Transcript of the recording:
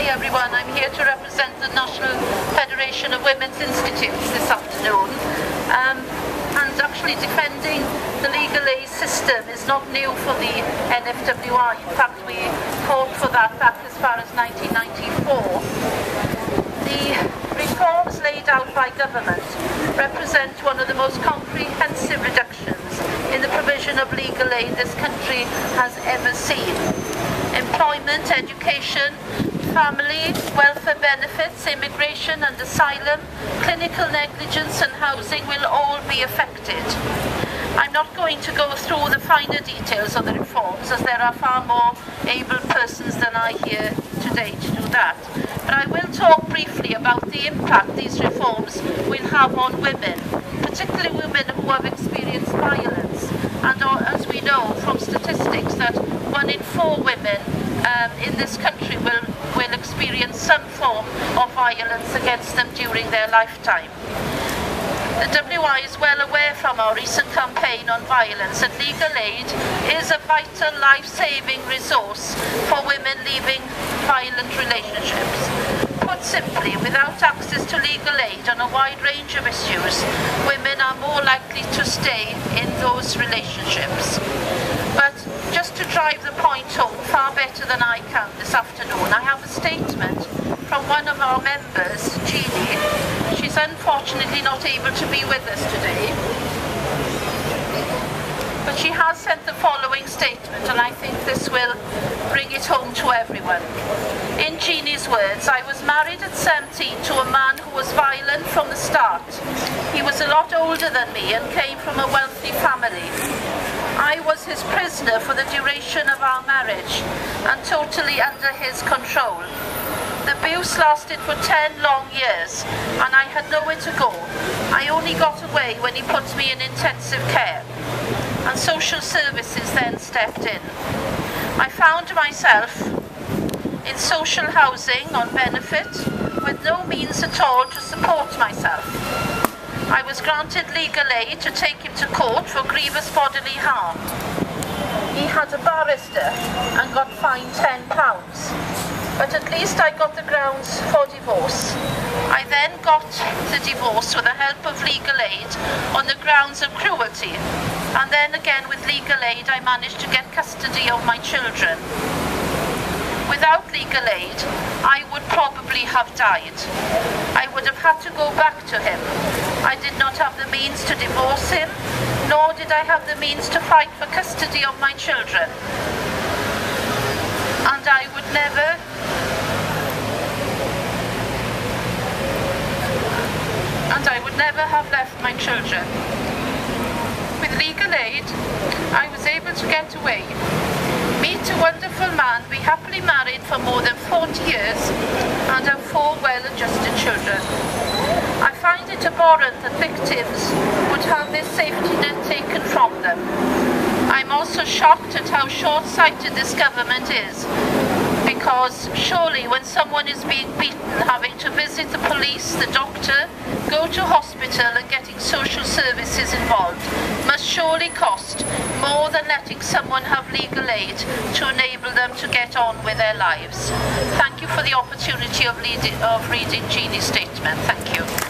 Hi everyone, I'm here to represent the National Federation of Women's Institutes this afternoon. And actually defending the legal aid system is not new for the NFWI. In fact, we fought for that back as far as 1994. The reforms laid out by government represent one of the most comprehensive reductions in the provision of legal aid this country has ever seen. Employment, education, family, welfare benefits, immigration and asylum, clinical negligence and housing will all be affected. I'm not going to go through the finer details of the reforms, as there are far more able persons than I here today to do that. But I will talk briefly about the impact these reforms will have on women, particularly women who have experienced violence. And as we know from statistics that 1 in 4 women in this country will experience some form of violence against them during their lifetime. The WI is well aware from our recent campaign on violence that legal aid is a vital life-saving resource for women leaving violent relationships. Put simply, without access to legal aid on a wide range of issues, women are more likely to stay in those relationships. But just to drive the point home far better than I can this afternoon, I have a statement from one of our members, Jeannie. She's unfortunately not able to be with us today, but she has sent the following statement, and I think this will bring it home to everyone. In Jeannie's words, I was married at 17 to a man who was violent from the start. He was a lot older than me and came from a wealthy family. I was his prisoner for the duration of our marriage and totally under his control. The abuse lasted for 10 long years and I had nowhere to go. I only got away when he put me in intensive care, and social services then stepped in. I found myself in social housing on benefit with no means at all to support myself. I was granted legal aid to take him to court for grievous bodily harm. He had a barrister and got fined £10, but at least I got the grounds for divorce. I then got the divorce with the help of legal aid on the grounds of cruelty, and then again with legal aid I managed to get custody of my children. Without legal aid, I would probably have died. I would have had to go back to him. I did not have the means to divorce him, nor did I have the means to fight for custody of my children. And I would never have left my children. With legal aid, I was able to get away, meet a wonderful man, be happily married for more than 40 years, and have 4 well-adjusted children. I find it abhorrent that victims would have their safety net taken from them. I'm also shocked at how short-sighted this government is, because surely when someone is being beaten, having to visit the police, the doctor, go to hospital and getting social services involved must surely cost more than letting someone have legal aid to enable them to get on with their lives. Thank you for the opportunity of reading Jeannie's statement. Thank you.